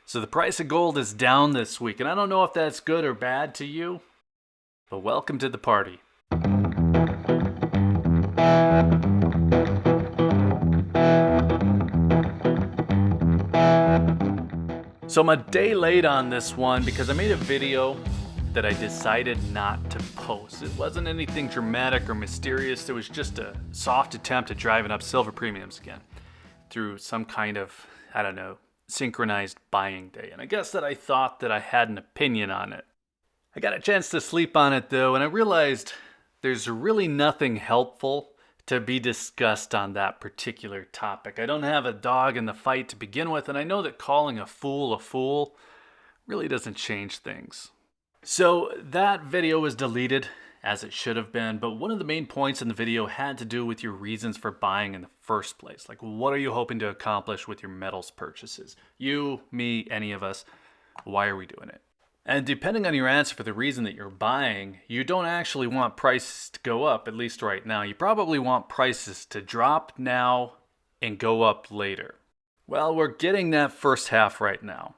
So the price of gold is down this week, and I don't know if that's good or bad to you, but welcome to the party. So I'm a day late on this one because I made a video that I decided not to post. It wasn't anything dramatic or mysterious. It was just a soft attempt at driving up silver premiums again through some kind of, synchronized buying day. And I guess that I thought that I had an opinion on it. I got a chance to sleep on it though, and I realized there's really nothing helpful to be discussed on that particular topic. I don't have a dog in the fight to begin with, and I know that calling a fool really doesn't change things. So that video was deleted, as it should have been, but one of the main points in the video had to do with your reasons for buying in the first place. Like, what are you hoping to accomplish with your metals purchases? You, me, any of us, why are we doing it? And depending on your answer for the reason that you're buying, you don't actually want prices to go up, at least right now. You probably want prices to drop now and go up later. Well, we're getting that first half right now.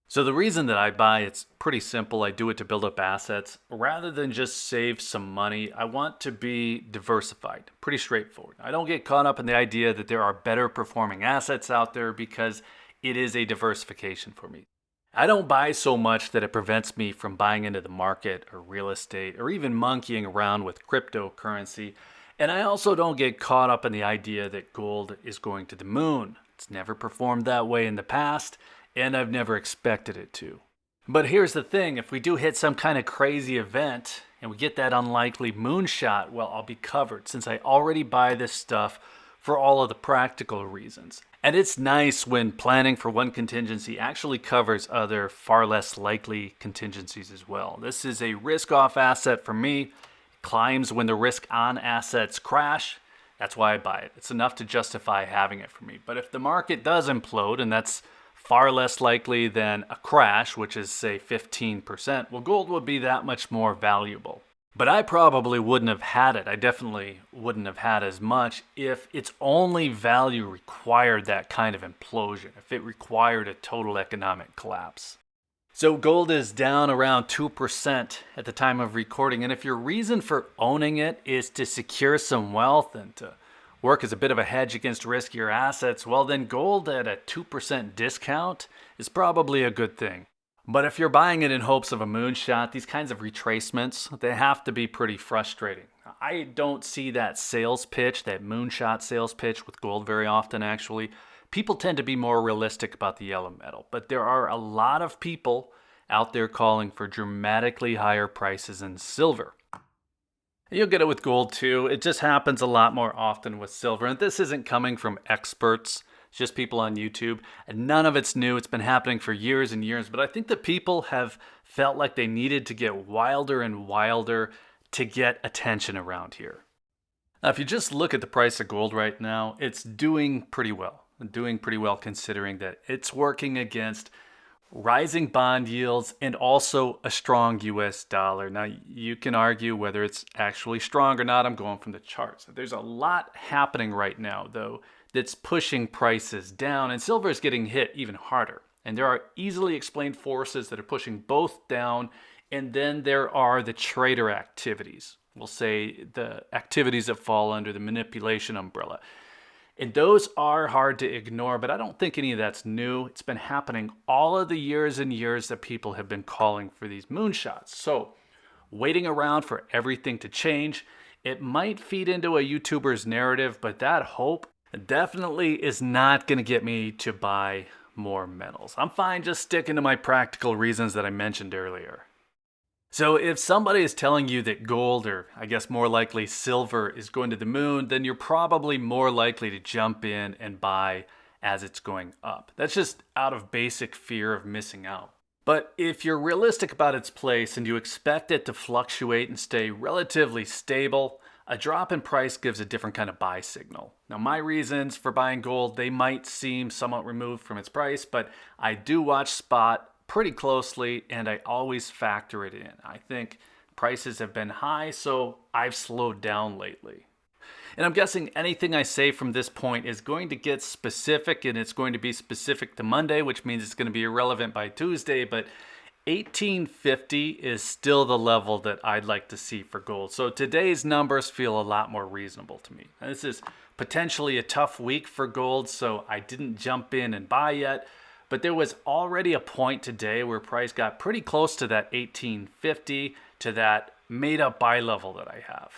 So the reason that I buy, it's pretty simple. I do it to build up assets. Rather than just save some money, I want to be diversified. Pretty straightforward. I don't get caught up in the idea that there are better performing assets out there because it is a diversification for me. I don't buy so much that it prevents me from buying into the market or real estate or even monkeying around with cryptocurrency. And I also don't get caught up in the idea that gold is going to the moon. It's never performed that way in the past, and I've never expected it to. But here's the thing, if we do hit some kind of crazy event and we get that unlikely moonshot, well, I'll be covered since I already buy this stuff for all of the practical reasons. And it's nice when planning for one contingency actually covers other far less likely contingencies as well. This is a risk-off asset for me. It climbs when the risk-on assets crash. That's why I buy it. It's enough to justify having it for me. But if the market does implode, and that's far less likely than a crash, which is say 15%, well, gold would be that much more valuable. But I probably wouldn't have had it. I definitely wouldn't have had as much if its only value required that kind of implosion, if it required a total economic collapse. So gold is down around 2% at the time of recording. And if your reason for owning it is to secure some wealth and to work as a bit of a hedge against riskier assets, well, then gold at a 2% discount is probably a good thing. But if you're buying it in hopes of a moonshot, these kinds of retracements, they have to be pretty frustrating. I don't see that sales pitch, that moonshot sales pitch with gold very often, actually. People tend to be more realistic about the yellow metal, but there are a lot of people out there calling for dramatically higher prices in silver. You'll get it with gold too. It just happens a lot more often with silver. And this isn't coming from experts, it's just people on YouTube. And none of it's new. It's been happening for years and years. But I think that people have felt like they needed to get wilder and wilder to get attention around here. Now, if you just look at the price of gold right now, it's doing pretty well. Doing pretty well considering that it's working against rising bond yields and also a strong US dollar. Now, you can argue whether it's actually strong or not. I'm going from the charts. There's a lot happening right now, though, that's pushing prices down, and silver is getting hit even harder. And there are easily explained forces that are pushing both down, and then there are the trader activities. We'll say the activities that fall under the manipulation umbrella. And those are hard to ignore, but I don't think any of that's new. It's been happening all of the years and years that people have been calling for these moonshots. So waiting around for everything to change, it might feed into a YouTuber's narrative, but that hope definitely is not going to get me to buy more metals. I'm fine just sticking to my practical reasons that I mentioned earlier. So if somebody is telling you that gold, or I guess more likely silver, is going to the moon, then you're probably more likely to jump in and buy as it's going up. That's just out of basic fear of missing out. But if you're realistic about its place and you expect it to fluctuate and stay relatively stable, a drop in price gives a different kind of buy signal. Now, my reasons for buying gold, they might seem somewhat removed from its price, but I do watch spot pretty closely, and I always factor it in. I think prices have been high, so I've slowed down lately. And I'm guessing anything I say from this point is going to get specific, and it's going to be specific to Monday, which means it's going to be irrelevant by Tuesday. But 1850 is still the level that I'd like to see for gold. So today's numbers feel a lot more reasonable to me. And this is potentially a tough week for gold, so I didn't jump in and buy yet. But there was already a point today where price got pretty close to that 1850, to that made up buy level that I have.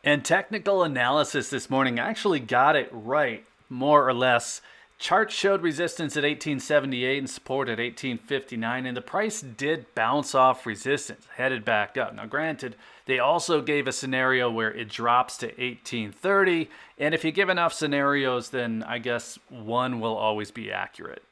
And technical analysis this morning actually got it right, more or less. Chart showed resistance at 1878 and support at 1859, and the price did bounce off resistance, headed back up. Now granted, they also gave a scenario where it drops to 1830, and if you give enough scenarios, then I guess one will always be accurate.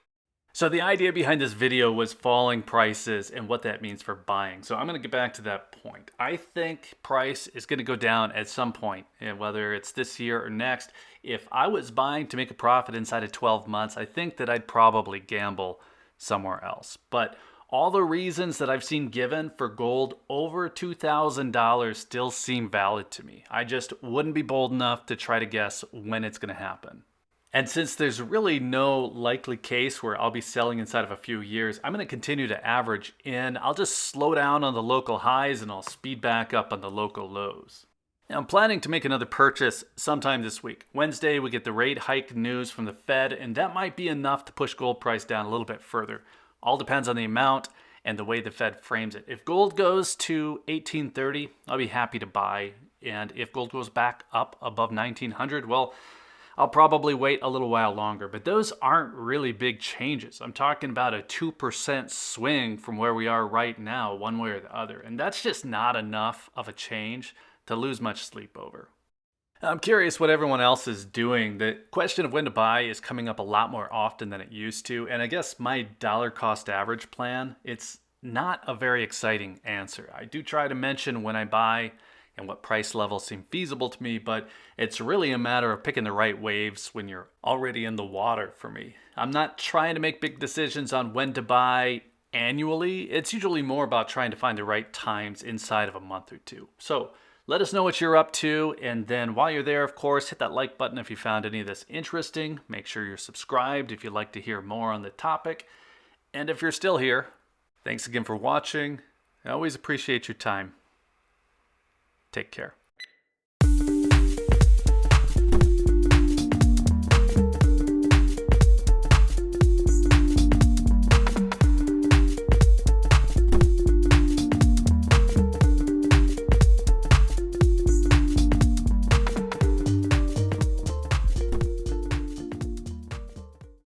So the idea behind this video was falling prices and what that means for buying. So I'm going to get back to that point. I think price is going to go down at some point, and whether it's this year or next. If I was buying to make a profit inside of 12 months, I think that I'd probably gamble somewhere else. But all the reasons that I've seen given for gold over $2,000 still seem valid to me. I just wouldn't be bold enough to try to guess when it's going to happen. And since there's really no likely case where I'll be selling inside of a few years, I'm going to continue to average in. I'll just slow down on the local highs and I'll speed back up on the local lows. Now, I'm planning to make another purchase sometime this week. Wednesday, we get the rate hike news from the Fed, and that might be enough to push gold price down a little bit further. All depends on the amount and the way the Fed frames it. If gold goes to 1830, I'll be happy to buy. And if gold goes back up above 1900, well, I'll probably wait a little while longer, but those aren't really big changes. I'm talking about a 2% swing from where we are right now, one way or the other. And that's just not enough of a change to lose much sleep over. I'm curious what everyone else is doing. The question of when to buy is coming up a lot more often than it used to. And I guess my dollar cost average plan, it's not a very exciting answer. I do try to mention when I buy and what price levels seem feasible to me, but it's really a matter of picking the right waves when you're already in the water for me. I'm not trying to make big decisions on when to buy annually. It's usually more about trying to find the right times inside of a month or two. So let us know what you're up to, and then while you're there, of course, hit that like button if you found any of this interesting. Make sure you're subscribed if you'd like to hear more on the topic. And if you're still here, thanks again for watching. I always appreciate your time. Take care.